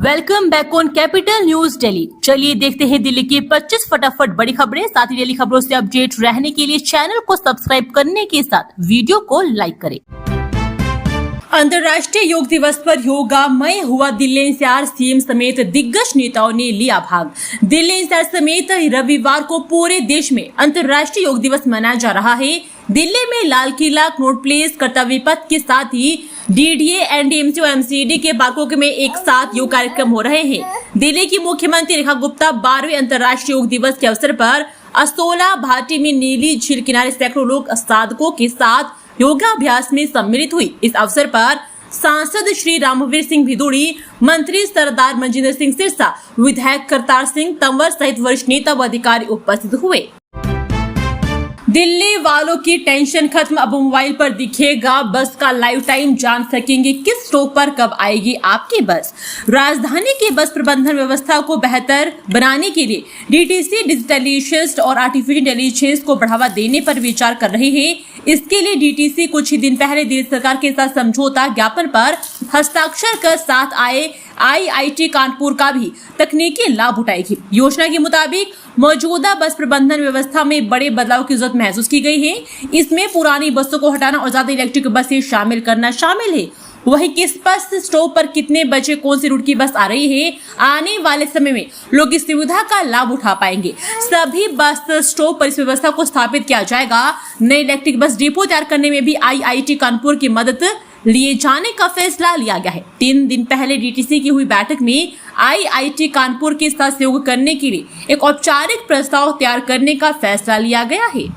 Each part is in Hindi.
Welcome back on capital news Delhi. चलिए देखते हैं दिल्ली की 25 फटाफट बड़ी खबरें। साथ ही डेली खबरों से अपडेट रहने के लिए चैनल को सब्सक्राइब करने के साथ वीडियो को लाइक करें। अंतर्राष्ट्रीय योग दिवस पर योगामय हुआ दिल्ली एनसीआर। सीएम समेत दिग्गज नेताओं ने लिया भाग। दिल्ली एनसीआर समेत रविवार को पूरे देश में अंतर्राष्ट्रीय योग दिवस मनाया जा रहा है। दिल्ली में लाल किला, कनॉट प्लेस, कर्तव्य पथ के साथ ही डीडीए, एनडीएमसी और एमसीडी के पार्कों में एक साथ योग कार्यक्रम हो रहे हैं। दिल्ली की मुख्यमंत्री रेखा गुप्ता 12वें अंतर्राष्ट्रीय योग दिवस के अवसर पर असोला भाटी में नीली झील किनारे सैकड़ों लोग साधकों के साथ योगाभ्यास में सम्मिलित हुई। इस अवसर पर सांसद श्री रामवीर सिंह भिदोड़ी, मंत्री सरदार मनजिंदर सिंह सिरसा, विधायक करतार सिंह तंवर सहित वरिष्ठ नेता व अधिकारी उपस्थित हुए। दिल्ली वालों की टेंशन खत्म। अब मोबाइल पर दिखेगा बस का लाइव टाइम, जान सकेंगे किस स्टॉप पर कब आएगी आपकी बस। राजधानी की बस प्रबंधन व्यवस्था को बेहतर बनाने के लिए डीटीसी डिजिटलाइजेशन और आर्टिफिशियल इंटेलिजेंस को बढ़ावा देने पर विचार कर रही है। इसके लिए डीटीसी कुछ ही दिन पहले दिल्ली सरकार के साथ समझौता ज्ञापन पर हस्ताक्षर कर साथ आए आईआईटी कानपुर का भी तकनीकी लाभ उठाएगी। योजना के मुताबिक मौजूदा बस प्रबंधन व्यवस्था में बड़े बदलाव की जरूरत महसूस की गई है। इसमें पुरानी बसों को हटाना और ज्यादा इलेक्ट्रिक बसें शामिल करना शामिल है। वही किस बस स्टॉप पर कितने बजे कौन सी रूट की बस आ रही है, आने वाले समय में लोग इस सुविधा का लाभ उठा पाएंगे। सभी बस स्टॉप पर इस व्यवस्था को स्थापित किया जाएगा। नए इलेक्ट्रिक बस डिपो तैयार करने में भी आईआईटी कानपुर की मदद लिए जाने का फैसला लिया गया है। 3 दिन पहले डीटीसी की हुई बैठक में आईआईटी कानपुर के साथ सहयोग करने के लिए एक औपचारिक प्रस्ताव तैयार करने का फैसला लिया गया है।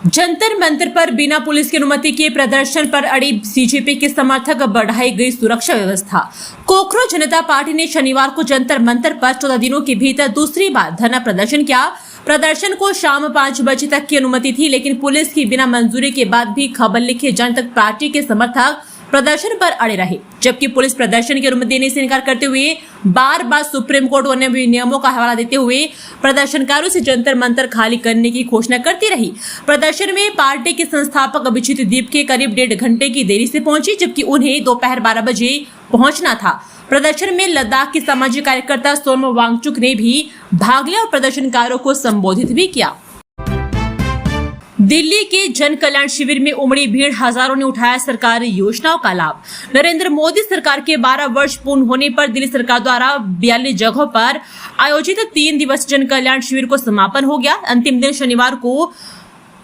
जंतर मंतर पर बिना पुलिस की अनुमति के प्रदर्शन पर अड़ी बीजेपी के समर्थक, बढ़ाई गई सुरक्षा व्यवस्था। कोकरोच जनता पार्टी ने शनिवार को जंतर मंतर पर 14 दिनों के भीतर दूसरी बार धरना प्रदर्शन किया। प्रदर्शन को शाम 5 बजे तक की अनुमति थी, लेकिन पुलिस की बिना मंजूरी के बाद भी खबर लिखे जन तक पार्टी के समर्थक प्रदर्शन पर अड़े रहे, जबकि पुलिस प्रदर्शन की अनुमति देने से इनकार करते हुए बार बार सुप्रीम कोर्ट और अन्य नियमों का हवाला देते हुए प्रदर्शनकारों से जंतर मंतर खाली करने की घोषणा करती रही। प्रदर्शन में पार्टी के संस्थापक अभिजीत दीप के करीब 1.5 घंटे की देरी से पहुंची, जबकि उन्हें दोपहर 12 बजे पहुंचना था। प्रदर्शन में लद्दाख की सामाजिक कार्यकर्ता सोनम वांगचुक ने भी भाग लिया और प्रदर्शनकारों को संबोधित भी किया। दिल्ली के जन कल्याण शिविर में उमड़ी भीड़, हजारों ने उठाया सरकारी योजनाओं का लाभ। नरेंद्र मोदी सरकार के 12 वर्ष पूर्ण होने पर दिल्ली सरकार द्वारा 42 जगहों पर आयोजित 3 दिवसीय जन कल्याण शिविर को समापन हो गया। अंतिम दिन शनिवार को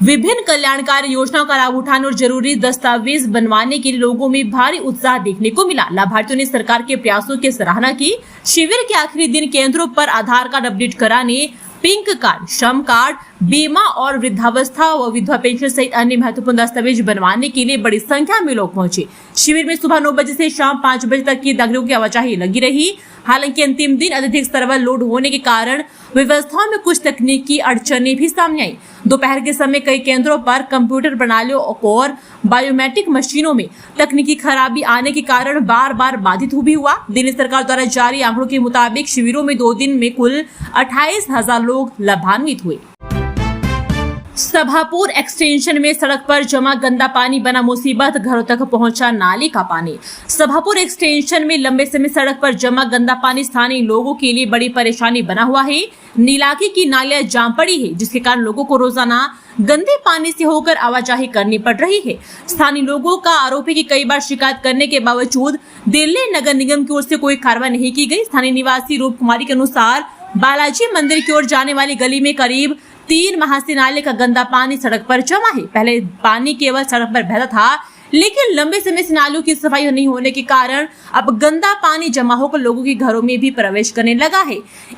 विभिन्न कल्याणकारी योजनाओं का लाभ उठाने और जरूरी दस्तावेज बनवाने के लिए लोगों में भारी उत्साह देखने को मिला। लाभार्थियों ने सरकार के प्रयासों की सराहना की। शिविर के आखिरी दिन केंद्रों पर आधार कार्ड अपडेट कराने, पिंक कार्ड, श्रम कार्ड, बीमा और वृद्धावस्था व विधवा पेंशन सहित अन्य महत्वपूर्ण दस्तावेज बनवाने के लिए बड़ी संख्या में लोग पहुंचे। शिविर में सुबह 9 बजे से शाम 5 बजे तक की नागरिकों की आवाजाही लगी रही। हालांकि अंतिम दिन अत्यधिक सर्वर लोड होने के कारण व्यवस्थाओं में कुछ तकनीकी अड़चनें भी सामने आई। दोपहर के समय कई केंद्रों पर कंप्यूटर प्रणालियों और बायोमेट्रिक मशीनों में तकनीकी खराबी आने के कारण बार बार बाधित भी हुआ। दिल्ली सरकार द्वारा जारी आंकड़ों के मुताबिक शिविरों में 2 दिन में कुल 28,000 लोग लाभान्वित हुए। सभापुर एक्सटेंशन में सड़क पर जमा गंदा पानी बना मुसीबत, घरों तक पहुंचा नाली का पानी। सभापुर एक्सटेंशन में लंबे समय सड़क पर जमा गंदा पानी स्थानीय लोगों के लिए बड़ी परेशानी बना हुआ है। नीलाकी की नालियां जाम पड़ी है, जिसके कारण लोगों को रोजाना गंदे पानी से होकर आवाजाही करनी पड़ रही है। स्थानीय लोगों का आरोप है कि कई बार शिकायत करने के बावजूद दिल्ली नगर निगम की ओर से कोई कार्रवाई नहीं की गई। स्थानीय निवासी रूप कुमारी के अनुसार बालाजी मंदिर की ओर जाने वाली गली में करीब 3 माह से नाले का गंदा पानी सड़क पर जमा है। पहले पानी केवल सड़क पर बहता था, लेकिन लंबे समय से नालों की सफाई नहीं होने के कारण अब गंदा पानी जमा होकर लोगों के घरों में भी प्रवेश करने लगा है।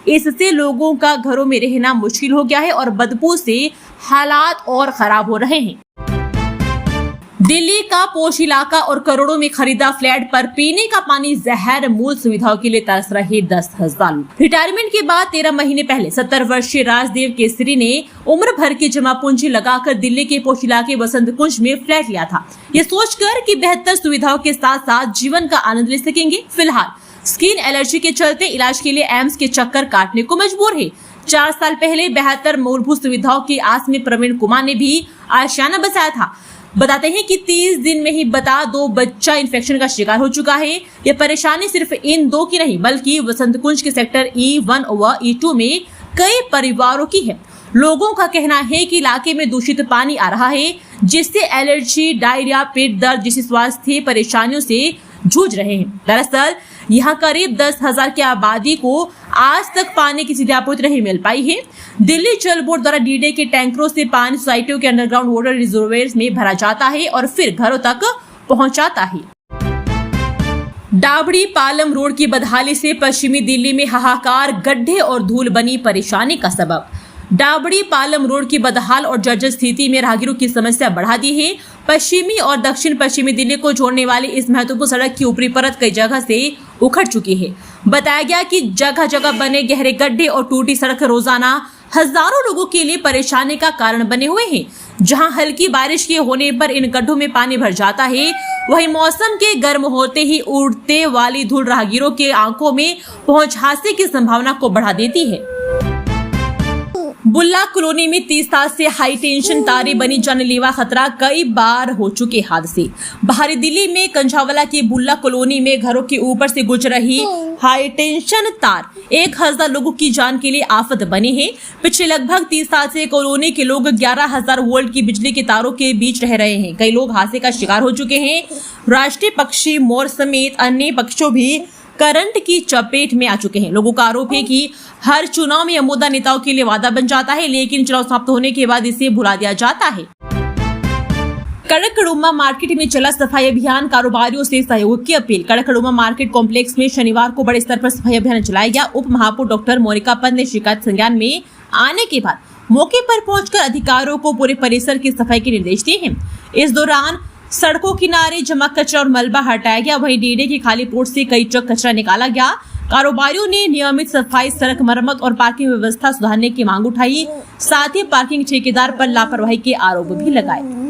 इससे लोगों का घरों में रहना मुश्किल हो गया है और बदबू से हालात और खराब हो रहे हैं। दिल्ली का पोश इलाका और करोड़ों में खरीदा फ्लैट पर पीने का पानी जहर, मूल सुविधाओं के लिए तरस रहे 10,000 लोग। रिटायरमेंट के बाद 13 महीने पहले 70 वर्षीय राजदेव केसरी ने उम्र भर की जमा पूंजी लगाकर दिल्ली के पोश इलाके वसंत कुंज में फ्लैट लिया था, ये सोचकर कि बेहतर सुविधाओं के साथ साथ जीवन का आनंद ले सकेंगे। फिलहाल स्किन एलर्जी के चलते इलाज के लिए एम्स के चक्कर काटने को मजबूर है। 4 साल पहले बेहतर मूलभूत सुविधाओं की आस में प्रवीण कुमार ने भी आशियाना बसाया था। बताते हैं कि 30 दिन में ही बता दो बच्चा इन्फेक्शन का शिकार हो चुका है। यह परेशानी सिर्फ इन दो की नहीं बल्कि वसंत कुंज के सेक्टर E1 व E2 में कई परिवारों की है। लोगों का कहना है कि इलाके में दूषित पानी आ रहा है जिससे एलर्जी, डायरिया, पेट दर्द जैसी स्वास्थ्य परेशानियों से जूझ रहे हैं। दरअसल यहाँ करीब 10,000 की आबादी को आज तक पानी की सीधी आपूर्ति नहीं मिल पाई है। दिल्ली जल बोर्ड द्वारा डीडे के टैंकरों से पानी सोसाइटियों के अंडरग्राउंड वाटर रिजर्वोयर्स में भरा जाता है और फिर घरों तक पहुंचाता है। डाबड़ी पालम रोड की बदहाली से पश्चिमी दिल्ली में हाहाकार, गड्ढे और धूल बनी परेशानी का सबब। डाबड़ी पालम रोड की बदहाल और जर्जर स्थिति में राहगीरों की समस्या बढ़ा दी है। पश्चिमी और दक्षिण पश्चिमी दिल्ली को जोड़ने वाली इस महत्वपूर्ण सड़क की ऊपरी परत कई जगह से उखड़ चुकी है। बताया गया कि जगह जगह बने गहरे गड्ढे और टूटी सड़क रोजाना हजारों लोगों के लिए परेशानी का कारण बने हुए हैं। जहां हल्की बारिश के होने पर इन गड्ढों में पानी भर जाता है, वहीं मौसम के गर्म होते ही उड़ते वाली धूल राहगीरों के आंखों में पहुंच हादसे की संभावना को बढ़ा देती है। बुल्ला कॉलोनी में 30 साल से हाई टेंशन तारें बनी, जानलेवा खतरा, कई बार हो चुके हादसे। बाहरी दिल्ली में कंझावला की बुल्ला कॉलोनी में घरों के ऊपर से गुजर रही हाई टेंशन तार 1000 लोगों की जान के लिए आफत बनी है। पिछले लगभग 30 साल से कॉलोनी के लोग 11,000 वोल्ट की बिजली के तारों के बीच रह रहे हैं। कई लोग हादसे का शिकार हो चुके हैं। राष्ट्रीय पक्षी मोर समेत अन्य पक्षियों भी करंट की चपेट में आ चुके हैं। लोगों का आरोप है कि हर चुनाव में यह मुद्दा नेताओं के लिए वादा बन जाता है, लेकिन चुनाव समाप्त होने के बाद इसे भुला दिया जाता है। कड़कड़ुम्मा मार्केट में चला सफाई अभियान, कारोबारियों से सहयोग की अपील। कड़कड़ुम्मा मार्केट कॉम्प्लेक्स में शनिवार को बड़े स्तर पर सफाई अभियान चलाया गया। उप महापौर डॉक्टर मोनिका पंत ने शिकायत संज्ञान में आने के बाद मौके पर पहुंचकर अधिकारियों को पूरे परिसर की सफाई के निर्देश दिए हैं। इस दौरान सड़कों किनारे जमा कचरा और मलबा हटाया गया। वहीं डीडे के खाली प्लॉट से कई ट्रक कचरा निकाला गया। कारोबारियों ने नियमित सफाई, सड़क मरम्मत और पार्किंग व्यवस्था सुधारने की मांग उठाई। साथ ही पार्किंग ठेकेदार पर लापरवाही के आरोप भी लगाए।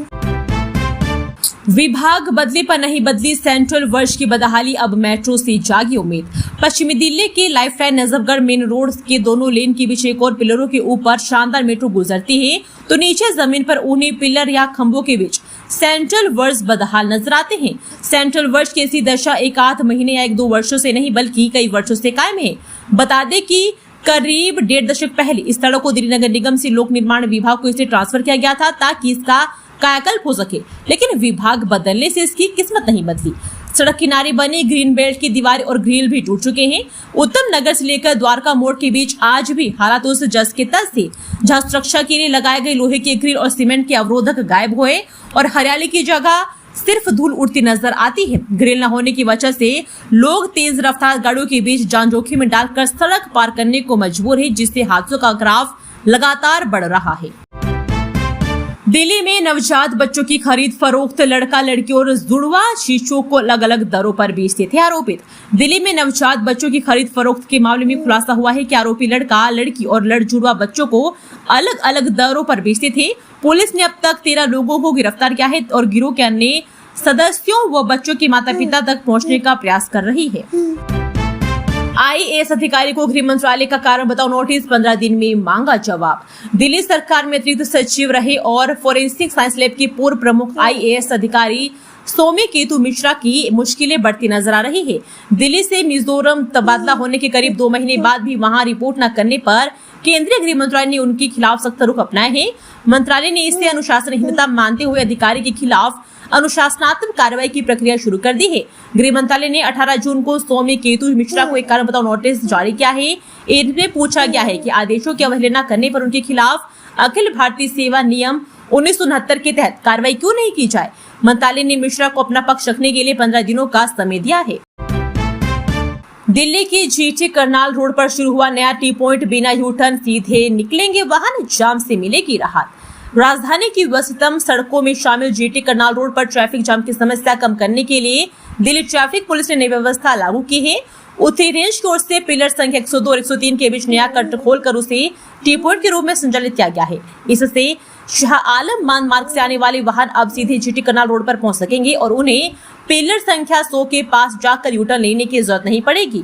विभाग बदले पर नहीं बदली, सेंट्रल वर्ष की बदहाली, अब मेट्रो से जागी उम्मीद। पश्चिमी दिल्ली के लाइफलाइन नजफगढ़ मेन रोड के दोनों लेन के बीच एक और पिलरों के ऊपर शानदार मेट्रो गुजरती है, तो नीचे जमीन पर उन्हीं पिलर या खंभों के बीच सेंट्रल वर्ष बदहाल नजर आते हैं। सेंट्रल वर्ष की ऐसी दशा एक आध महीने या 1-2 वर्षों से नहीं बल्कि कई वर्षों से कायम है। बता दें कि करीब 1.5 दशक पहले इस सड़क को दिल्ली नगर निगम से लोक निर्माण विभाग को इसे ट्रांसफर किया गया था ताकि इसका कायाकल्प हो सके, लेकिन विभाग बदलने से इसकी किस्मत नहीं बदली। सड़क किनारे बनी ग्रीन बेल्ट की दीवारें और ग्रिल भी टूट चुके हैं। उत्तम नगर से लेकर द्वारका मोड़ के बीच आज भी हालात उस जस के तस थे, जहां सुरक्षा के लिए लगाए गए लोहे के ग्रिल और सीमेंट के अवरोधक गायब हुए और हरियाली की जगह सिर्फ धूल उड़ती नजर आती है। ग्रिल न होने की वजह से लोग तेज रफ्तार गाड़ियों के बीच जान जोखिम में डालकर सड़क पार करने को मजबूर है, जिससे हादसों का ग्राफ लगातार बढ़ रहा है। दिल्ली में नवजात बच्चों की खरीद फरोख्त, लड़का लड़की और जुड़वा शिशुओं को अलग अलग दरों पर बेचते थे आरोपित। दिल्ली में नवजात बच्चों की खरीद फरोख्त के मामले में खुलासा हुआ है कि आरोपी लड़का लड़की और जुड़वा बच्चों को अलग अलग दरों पर बेचते थे। पुलिस ने अब तक 13 लोगों को गिरफ्तार किया है और गिरोह के अन्य सदस्यों व बच्चों के माता पिता तक पहुँचने का प्रयास कर रही है। IAS अधिकारी को गृह मंत्रालय का कारण बताओ नोटिस, 15 दिन में मांगा जवाब। दिल्ली सरकार में अतिरिक्त सचिव रहे और फोरेंसिक साइंस लैब के पूर्व प्रमुख IAS अधिकारी सौम्यकेतु मिश्रा की मुश्किलें बढ़ती नजर आ रही है। दिल्ली से मिजोरम तबादला होने के करीब 2 महीने बाद भी वहां रिपोर्ट न करने पर केंद्रीय गृह मंत्रालय ने उनके खिलाफ सख्त रुख अपनाया है। मंत्रालय ने इसे अनुशासनहीनता मानते हुए अधिकारी के खिलाफ अनुशासनात्मक कार्रवाई की प्रक्रिया शुरू कर दी है। गृह मंत्रालय ने 18 जून को सौम्यकेतु मिश्रा को एक कारण बताओ नोटिस जारी किया है। इनमें पूछा गया है कि आदेशों की अवहेलना करने पर उनके खिलाफ अखिल भारतीय सेवा नियम 1969 के तहत कार्रवाई क्यों नहीं की जाए। मंत्रालय ने मिश्रा को अपना पक्ष रखने के लिए 15 दिनों का समय दिया है। दिल्ली की GT करनाल रोड पर शुरू हुआ नया टी पॉइंट, बिना यू टर्न सीधे निकलेंगे वाहन, जाम से मिलेगी राहत। राजधानी की व्यस्ततम सड़कों में शामिल GT करनाल रोड पर ट्रैफिक जाम की समस्या कम करने के लिए दिल्ली ट्रैफिक पुलिस ने नई व्यवस्था लागू की है। उत्तरी रेंज की ओर से पिलर संख्या 102 और 103 के बीच नया कट खोलकर उसे टी पॉइंट के रूप में संचालित किया गया है। इससे शाह आलम मान मार्ग से आने वाले वाहन अब सीधे GT करनाल रोड पर पहुंच सकेंगे और उन्हें पिलर संख्या 100 के पास जाकर यू टर्न लेने की जरूरत नहीं पड़ेगी।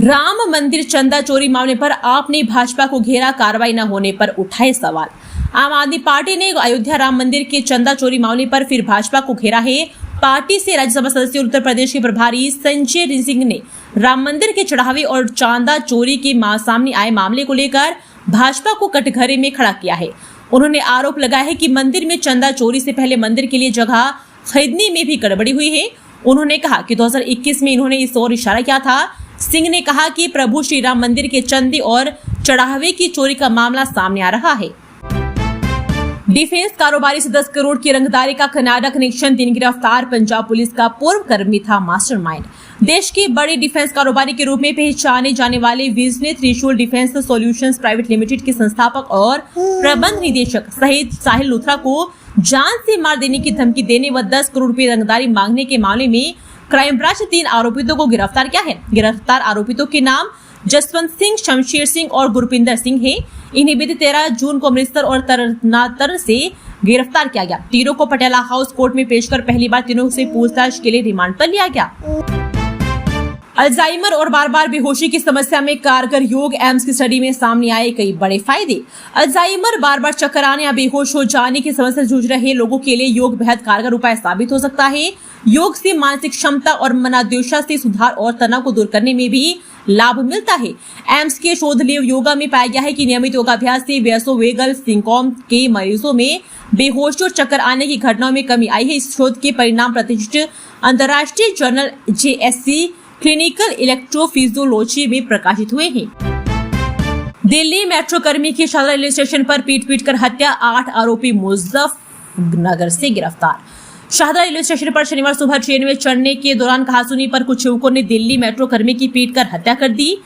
राम मंदिर चंदा चोरी मामले पर आपने भाजपा को घेरा, कार्रवाई न होने पर उठाए सवाल। आम आदमी पार्टी ने अयोध्या राम मंदिर के चंदा चोरी मामले पर फिर भाजपा को घेरा है। पार्टी से राज्यसभा सदस्य और उत्तर प्रदेश के प्रभारी संजय सिंह ने राम मंदिर के चढ़ावे और चांदा चोरी के सामने आए मामले को लेकर भाजपा को कटघरे में खड़ा किया है। उन्होंने आरोप लगाया है कि मंदिर में चंदा चोरी से पहले मंदिर के लिए जगह खरीदने में भी गड़बड़ी हुई है। उन्होंने कहा कि 2021 में इन्होंने इस ओर इशारा किया था। सिंह ने कहा कि प्रभु श्री राम मंदिर के चंदे और चढ़ावे की चोरी का मामला सामने आ रहा है। डिफेंस कारोबारी से 10 करोड़ की रंगदारी का कनाडा कनेक्शन, 3 गिरफ्तार। पंजाब पुलिस का पूर्व कर्मी था मास्टरमाइंड। देश की बड़ी डिफेंस कारोबारी के रूप में पहचाने जाने वाले विजने त्रिशूल डिफेंस सॉल्यूशंस प्राइवेट लिमिटेड के संस्थापक और प्रबंध निदेशक सहित साहिल लूथरा को जान से मार देने की धमकी देने व 10 करोड़ रुपए रंगदारी मांगने के मामले में क्राइम ब्रांच ने 3 आरोपितों को गिरफ्तार किया है। गिरफ्तार आरोपितों के नाम जसवंत सिंह, शमशेर सिंह और गुरपिंदर सिंह है। इन्हें बीते 13 जून को अमृतसर और तरनातर से गिरफ्तार किया गया। तीनों को पटियाला हाउस कोर्ट में पेश कर पहली बार तीनों से पूछताछ के लिए रिमांड पर लिया गया। अल्जाइमर और बार बार बेहोशी की समस्या में कारगर योग, एम्स की स्टडी में सामने आए कई बड़े फायदे। अल्जाइमर, बार बार चक्कर आने या बेहोश हो जाने की समस्या से जूझ रहे लोगों के लिए योग बेहद कारगर उपाय साबित हो सकता है। योग से मानसिक क्षमता और मनाद्योषा से सुधार और तनाव को दूर करने में भी लाभ मिलता है। एम्स के शोध योगा में पाया गया है कि नियमित योगाभ्यास से वैसोवेगल सिंड्रोम के मरीजों में बेहोशी और चक्कर आने की घटनाओं में कमी आई है। इस शोध के परिणाम प्रतिष्ठित अंतर्राष्ट्रीय जर्नल JSC क्लिनिकल इलेक्ट्रोफिजियोलॉजी में प्रकाशित हुए हैं। दिल्ली मेट्रो कर्मी की शाहदरा रेलवे स्टेशन पर पीट कर हत्या, 8 आरोपी मुजफ्फरनगर से गिरफ्तार। शाहदरा रेलवे स्टेशन पर शनिवार सुबह ट्रेन में चढ़ने के दौरान कहासुनी पर कुछ युवकों ने दिल्ली मेट्रो कर्मी की पीट कर हत्या कर दी।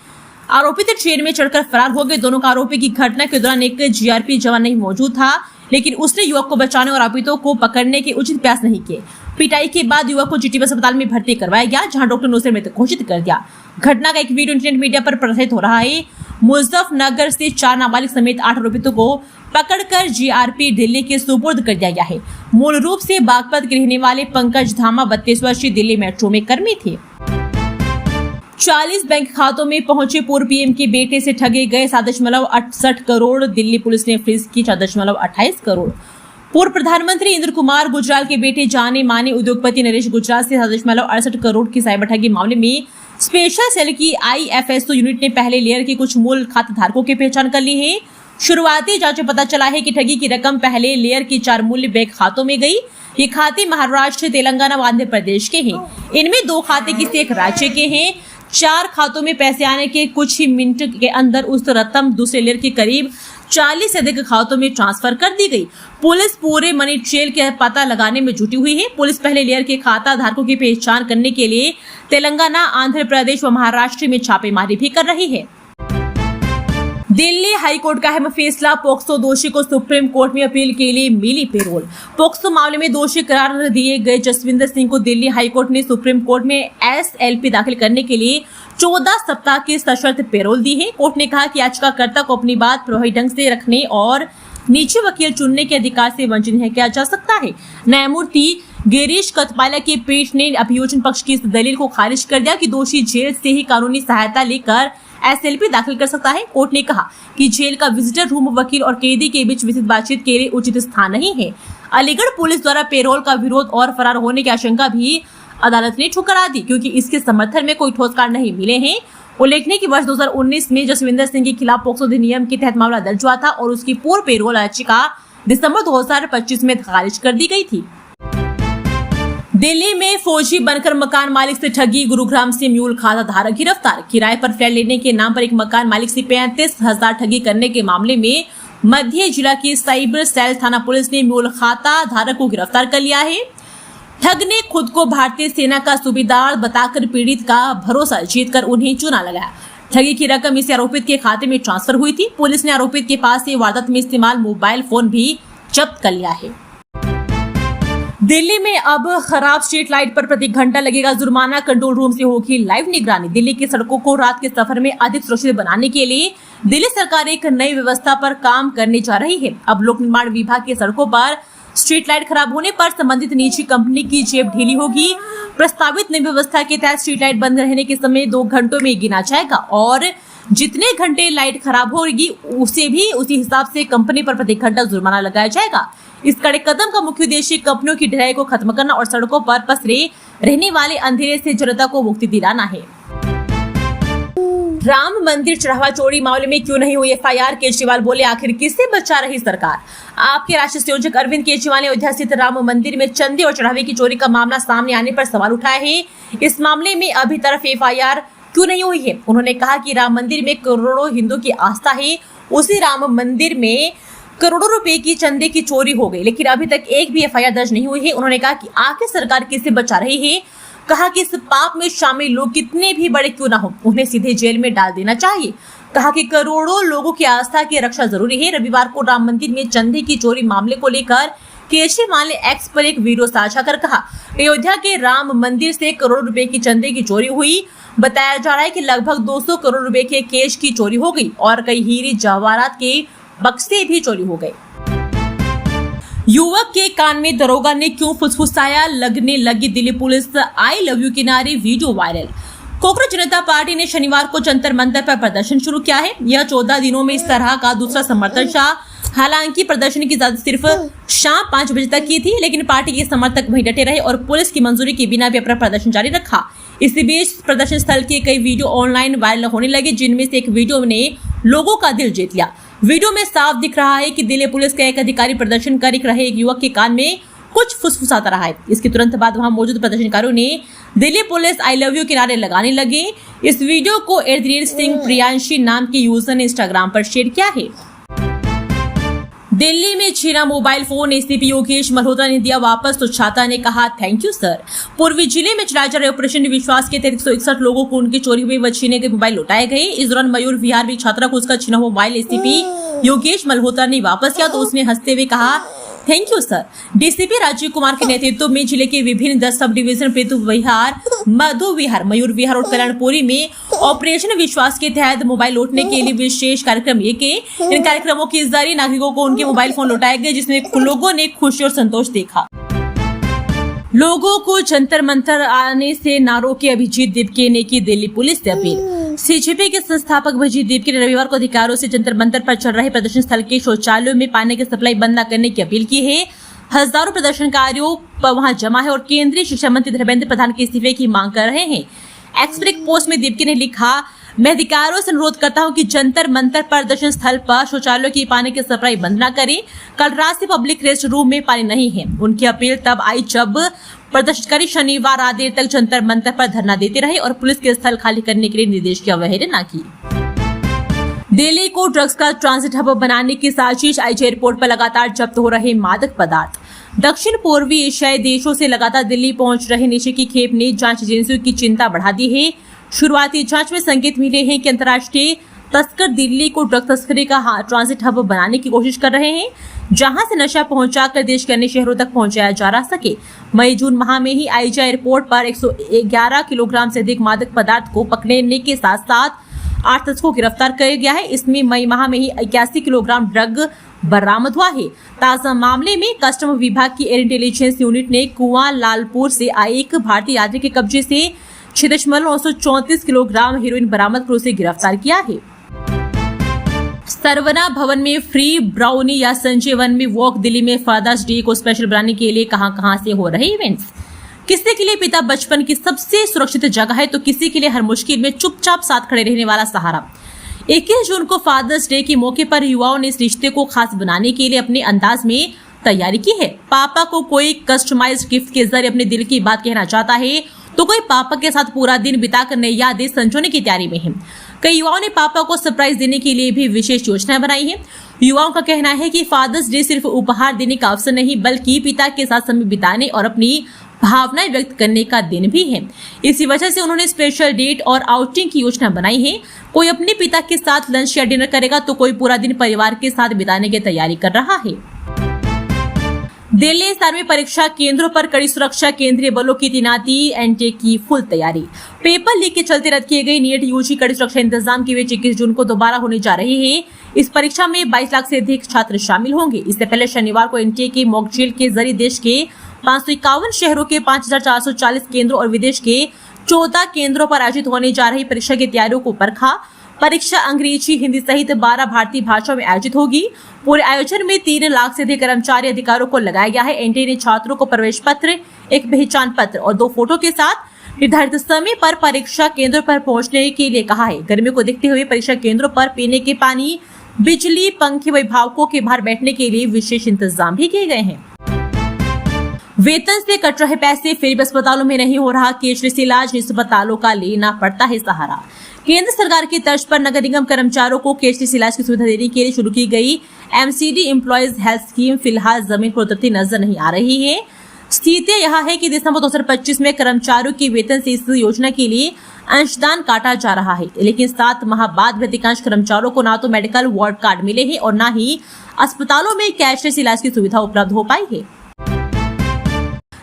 आरोपी ट्रेन में चढ़कर फरार हो गए। दोनों का आरोपी की घटना के दौरान एक GRP जवान नहीं मौजूद था, लेकिन उसने युवक को बचाने और आरोपितों को पकड़ने के उचित प्रयास नहीं किए। पिटाई के बाद युवक को GTB अस्पताल में भर्ती करवाया गया, जहां डॉक्टर ने उसे मृत घोषित कर दिया। घटना का एक वीडियो इंटरनेट मीडिया पर प्रसारित हो रहा है। मुजफ्फरनगर से 4 नाबालिग समेत 8 आरोपितों को पकड़कर GRP दिल्ली के सुपुर्द कर दिया गया है। मूल रूप से बागपत के रहने वाले पंकज धामा 32 वर्षीय दिल्ली मेट्रो में कर्मी थे। 40 बैंक खातों में पहुंचे पूर्व PM के बेटे से ठगे गए 7.68 करोड़। दिल्ली पुलिस ने फ्रीज की 4.28 करोड़। पूर्व प्रधानमंत्री इंद्र कुमार गुजराल के बेटे जाने माने उद्योगपति नरेश गुजराल से 7.68 करोड़ की साइबर ठगी मामले में स्पेशल सेल की IFSO यूनिट ने पहले लेयर के कुछ मूल खाता धारकों की पहचान कर ली है। शुरुआती जांच में पता चला है कि ठगी की रकम पहले लेयर की 4 मूल्य बैंक खातों में गई। ये खाते महाराष्ट्र, तेलंगाना व आंध्र प्रदेश के हैं। इनमें 2 खाते किसी एक राज्य के हैं। 4 खातों में पैसे आने के कुछ ही मिनट के अंदर उस रकम दूसरे लेयर के करीब 40 से अधिक खातों में ट्रांसफर कर दी गई। पुलिस पूरे मनी ट्रेल के पता लगाने में जुटी हुई है। पुलिस पहले लेयर के खाता धारकों की पहचान करने के लिए तेलंगाना, आंध्र प्रदेश व महाराष्ट्र में छापेमारी भी कर रही है। दिल्ली हाईकोर्ट का अहम फैसला, पोक्सो दोषी को सुप्रीम कोर्ट में अपील के लिए मिली पैरोल। पोक्सो मामले में दोषी करार दिए गए जसविंदर सिंह को दिल्ली हाईकोर्ट ने सुप्रीम कोर्ट में SLP दाखिल करने के लिए 14 सप्ताह की सशर्त पैरोल दी है। कोर्ट ने कहा कि याचिकाकर्ता को अपनी बात प्रभावी ढंग से रखने और निजी वकील चुनने के अधिकार से वंचित नहीं किया जा सकता है। न्यायमूर्ति गिरीश कथपाला की पीठ ने अभियोजन पक्ष की इस दलील को खारिज कर दिया कि दोषी जेल से ही कानूनी सहायता लेकर SLP दाखिल कर सकता है। कोर्ट ने कहा कि जेल का विजिटर रूम वकील और कैदी के बीच विस्तृत बातचीत के लिए उचित स्थान नहीं है। अलीगढ़ पुलिस द्वारा पैरोल का विरोध और फरार होने की आशंका भी अदालत ने ठुकरा दी, क्योंकि इसके समर्थन में कोई ठोस कारण नहीं मिले हैं। उल्लेखनीय कि वर्ष 2019 में जसविंदर सिंह के खिलाफ पोक्सो अधिनियम के तहत मामला दर्ज हुआ था और उसकी पूर्व पैरोल याचिका दिसंबर 2025 में खारिज कर दी गई थी। दिल्ली में फौजी बनकर मकान मालिक से ठगी, गुरुग्राम से म्यूल खाता धारक गिरफ्तार। किराए पर फ्लैट लेने के नाम पर एक मकान मालिक से 35,000 ठगी करने के मामले में मध्य जिला की साइबर सेल थाना पुलिस ने म्यूल खाता धारक को गिरफ्तार कर लिया है। ठग ने खुद को भारतीय सेना का सूबेदार बताकर पीड़ित का भरोसा जीतकर उन्हें चूना लगाया। ठगी की रकम इसे आरोपित के खाते में ट्रांसफर हुई थी। पुलिस ने आरोपित के पास से वारदात में इस्तेमाल मोबाइल फोन भी जब्त कर लिया है। दिल्ली में अब खराब स्ट्रीट लाइट पर प्रति घंटा लगेगा जुर्माना, कंट्रोल रूम से होगी लाइव निगरानी। दिल्ली की सड़कों को रात के सफर में अधिक सुरक्षित बनाने के लिए दिल्ली सरकार एक नई व्यवस्था पर काम करने जा रही है। अब लोक निर्माण विभाग की सड़कों पर स्ट्रीट लाइट खराब होने पर संबंधित निजी कंपनी की जेब ढीली होगी। प्रस्तावित नई व्यवस्था के तहत स्ट्रीट लाइट बंद रहने के समय 2 घंटों में गिना जाएगा और जितने घंटे लाइट खराब होगी उसी हिसाब से कंपनी पर प्रति घंटा जुर्माना लगाया जाएगा। इस कड़े कदम का मुख्य उद्देश्य कंपनियों की ढिलाई को खत्म करना और सड़कों पर पसरे रहने वाले अंधेरे से जनता को मुक्ति दिलाना है। राम मंदिर चढ़ावा चोरी मामले में क्यों नहीं हुई एफआईआर, केजरीवाल बोले आखिर किससे बचा रही सरकार। आपके राष्ट्रीय संयोजक अरविंद केजरीवाल ने अयोध्या स्थित राम मंदिर में चंदे और चढ़ावे की चोरी का मामला सामने आने पर सवाल उठाया है। इस मामले में अभी तरफ एफआईआर क्यों नहीं हुई है। उन्होंने कहा कि राम मंदिर में करोड़ों हिंदू की आस्था है, उसी राम मंदिर में करोड़ों रुपए की चंदे की चोरी हो गई, लेकिन अभी तक एक भी एफआईआर दर्ज नहीं हुई है। उन्होंने कहा कि आखिर सरकार किससे बचा रही है। कहा कि इस पाप में शामिल लोग कितने भी बड़े क्यों ना हो, उन्हें सीधे जेल में डाल देना चाहिए। कहा कि करोड़ों लोगों की आस्था की रक्षा जरूरी है। रविवार को राम मंदिर में चंदे की चोरी मामले को लेकर केजरीवाल ने एक्स पर एक वीडियो साझा कर कहा, अयोध्या के राम मंदिर से करोड़ रुपए की चंदे की चोरी हुई। बताया जा रहा है कि लगभग 200 करोड़ रुपए के कैश की चोरी हो गई और कई हीरे जवाहरात के बक्से भी चोरी हो गए। युवक के कान में दरोगा ने क्यों फुसफुसाया, लगने लगी Delhi police I love you के नारे, वीडियो वायरल। कांग्रेस जनता पार्टी ने शनिवार को जंतर मंतर पर प्रदर्शन शुरू किया है। यह 14 दिनों में इस तरह का दूसरा समर्थन था। हालांकि प्रदर्शन की इजाजत सिर्फ शाम 5 बजे तक की थी, लेकिन पार्टी के समर्थक वहीं डटे रहे और पुलिस की मंजूरी के बिना भी अपना प्रदर्शन जारी रखा। इसी बीच प्रदर्शन स्थल के कई वीडियो ऑनलाइन वायरल होने लगे, जिनमें से एक वीडियो ने लोगों का दिल जीत लिया। वीडियो में साफ दिख रहा है कि दिल्ली पुलिस का एक अधिकारी प्रदर्शन कर रहे एक युवक के कान में कुछ फुसफुसाता रहा है। इसके तुरंत बाद वहां मौजूद प्रदर्शनकारियों ने Delhi police I love you के नारे लगाने लगे। इस वीडियो को @सिंह प्रियांशी नाम के यूजर ने इंस्टाग्राम पर शेयर किया है। दिल्ली में छीना mobile phone, ACP Yogesh Malhotra ने दिया वापस तो छाता ने कहा थैंक यू सर। पूर्वी जिले में चलाए जा रहे ऑपरेशन विश्वास के तहत 161 लोगों को उनके चोरी हुए व छीने गए मोबाइल लौटाए गए। इस दौरान मयूर विहार में छात्रा को उसका छीना हुआ मोबाइल एसीपी योगेश मल्होत्रा ने वापस किया तो उसने हंसते हुए कहा thank you sir. DCP Rajiv Kumar के नेतृत्व में जिले के विभिन्न 10 सब डिवीजन पृथु विहार, मधु विहार, मयूर विहार और कल्याणपुरी में ऑपरेशन विश्वास के तहत मोबाइल लौटने के लिए विशेष कार्यक्रम लिए गए। इन कार्यक्रमों के जरिए नागरिकों को उनके मोबाइल फोन लौटाए गए, जिसमें लोगों ने खुशी और संतोष देखा। लोगों को जंतर मंतर आने से ना रोके, अभिजीत दीपके ने की दिल्ली पुलिस से अपील। सीजेपी के संस्थापक अभिजीत दीपके ने रविवार को अधिकारियों से जंतर मंतर पर चल रहे प्रदर्शन स्थल के शौचालयों में पानी की सप्लाई बंद न करने की अपील की है। हजारों प्रदर्शनकारियों वहां जमा है और केंद्रीय शिक्षा मंत्री धर्मेंद्र प्रधान के इस्तीफे की मांग कर रहे हैं। एक्स पर एक पोस्ट में दीपके ने लिखा, मैं अधिकारियों से अनुरोध करता हूं कि जंतर मंतर प्रदर्शन स्थल पर शौचालयों की पानी की सप्लाई बंद न करें। कल रात से पब्लिक रेस्ट रूम में पानी नहीं है। उनकी अपील तब आई जब प्रदर्शनकारी शनिवार रात देर तक जंतर मंतर पर धरना देते रहे और पुलिस के स्थल खाली करने के लिए निर्देश की अवहेलना की। दिल्ली को ड्रग्स का ट्रांजिट हब बनाने की साजिश, आईजी एयरपोर्ट पर लगातार जब्त हो रहे मादक पदार्थ। दक्षिण पूर्वी एशियाई देशों से लगातार दिल्ली पहुंच रहे नशे की खेप ने जांच एजेंसियों की चिंता बढ़ा दी है। शुरुआती जांच में संकेत मिले हैं कि अंतर्राष्ट्रीय तस्कर दिल्ली को ड्रग तस्करी का ट्रांजिट हब बनाने की कोशिश कर रहे हैं, जहां से नशा पहुंचाकर देश के अन्य शहरों तक पहुंचाया जा सके। मई जून माह में ही आईजी एयरपोर्ट पर 111 किलोग्राम से अधिक मादक पदार्थ को पकड़ने के साथ साथ 8 तस्करों को गिरफ्तार किया गया है। इसमें मई माह में ही 81 किलोग्राम ड्रग बरामद हुआ है। ताजा मामले में कस्टम विभाग की एयर इंटेलिजेंस यूनिट ने कुआं लालपुर से आए एक भारतीय यात्री के कब्जे से 6.934 किलोग्राम हेरोइन बरामद कर उसे गिरफ्तार किया है। सरवना भवन में फ्री ब्राउनी या संजय वन में वॉक, दिल्ली में फादर्स डे को स्पेशल बनाने के लिए कहां से हो रहे इवेंट्स। किसी के लिए पिता बचपन की सबसे सुरक्षित जगह है तो किसी के लिए हर मुश्किल में चुपचाप साथ खड़े रहने वाला सहारा। 21 जून को फादर्स डे के मौके पर युवाओं ने इस रिश्ते को खास बनाने के लिए अपने अंदाज में तैयारी की है। पापा को कोई कस्टमाइज्ड गिफ्ट के जरिए अपने दिल की बात कहना चाहता है तो कोई पापा के साथ पूरा दिन बिताकर नई यादें संजोने की तैयारी में है। कई युवाओं ने पापा को सरप्राइज देने के लिए भी विशेष योजनाएं बनाई है। युवाओं का कहना है कि फादर्स डे सिर्फ उपहार देने का अवसर नहीं बल्कि पिता के साथ समय बिताने और अपनी भावनाएं व्यक्त करने का दिन भी है। इसी वजह से उन्होंने स्पेशल डेट और आउटिंग की योजना बनाई है। कोई अपने पिता के साथ लंच या डिनर करेगा तो कोई पूरा दिन परिवार के साथ बिताने की तैयारी कर रहा है। दिल्ली 7वीं परीक्षा केंद्रों पर कड़ी सुरक्षा, केंद्रीय बलों की तैनाती, एनटीए की फुल तैयारी। पेपर लीक के चलते रद्द किए गए नीट यूजी कड़ी सुरक्षा इंतजाम की वे 21 जून को दोबारा होने जा रही है। इस परीक्षा में 22 लाख से अधिक छात्र शामिल होंगे। इससे पहले शनिवार को एनटीए की मॉक ड्रिल के जरिए देश के 551 शहरों के 5440 केंद्रों और विदेश के 14 केंद्रों पर आयोजित होने जा रही परीक्षा की तैयारियों को परखा। परीक्षा अंग्रेजी, हिंदी सहित 12 भारतीय भाषाओं में आयोजित होगी। पूरे आयोजन में 3 लाख से अधिक कर्मचारी अधिकारियों को लगाया गया है। एनटीए ने छात्रों को प्रवेश पत्र, एक पहचान पत्र और 2 फोटो के साथ निर्धारित समय पर परीक्षा केंद्र पर पहुंचने के लिए कहा है। गर्मी को देखते हुए परीक्षा केंद्रों पर पीने के पानी, बिजली, पंखे व अभिभावकों के बाहर बैठने के लिए विशेष इंतजाम भी किए गए हैं। वेतन से कट रहे पैसे, फिर भी अस्पतालों में नहीं हो रहा कैशलेस इलाज, अस्पतालों का लेना पड़ता है सहारा। केंद्र सरकार की तर्ज पर नगर निगम कर्मचारियों को कैशलेस इलाज की सुविधा देने के लिए शुरू की गई एमसीडी एम्प्लॉयज हेल्थ स्कीम फिलहाल जमीन पर उतरती नजर नहीं आ रही है। स्थिति यह है कि दिसंबर 2025 में कर्मचारियों के वेतन से इस योजना के लिए अंशदान काटा जा रहा है, लेकिन 7 माह बाद भी अधिकांश कर्मचारियों को ना तो मेडिकल वार्ड कार्ड मिले हैं और ना ही अस्पतालों में कैशलेस इलाज की सुविधा उपलब्ध हो पाई है।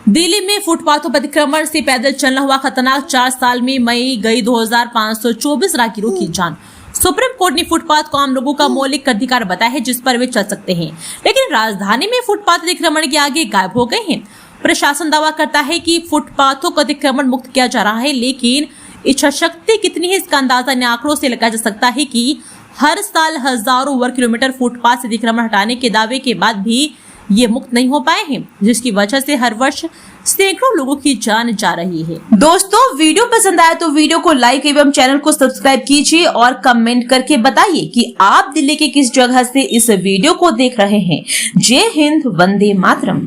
दिल्ली में फुटपाथों पर अतिक्रमण से पैदल चलना हुआ खतरनाक, 4 साल में मई गई 2524 राहगीरों की जान। सुप्रीम कोर्ट ने फुटपाथ को आम लोगों का मौलिक अधिकार बताया है जिस पर वे चल सकते हैं, लेकिन राजधानी में फुटपाथ अतिक्रमण के आगे गायब हो गए हैं। प्रशासन दावा करता है कि फुटपाथों को अतिक्रमण मुक्त किया जा रहा है, लेकिन इच्छा शक्ति कितनी है इसका अंदाजा इन आंकड़ों से लगाया जा सकता है कि हर साल हजारों वर्ग किलोमीटर फुटपाथ से अतिक्रमण हटाने के दावे के बाद भी ये मुक्त नहीं हो पाए हैं, जिसकी वजह से हर वर्ष सैकड़ों लोगों की जान जा रही है। दोस्तों, वीडियो पसंद आया तो वीडियो को लाइक एवं चैनल को सब्सक्राइब कीजिए और कमेंट करके बताइए कि आप दिल्ली के किस जगह से इस वीडियो को देख रहे हैं। जय हिंद, वंदे मातरम।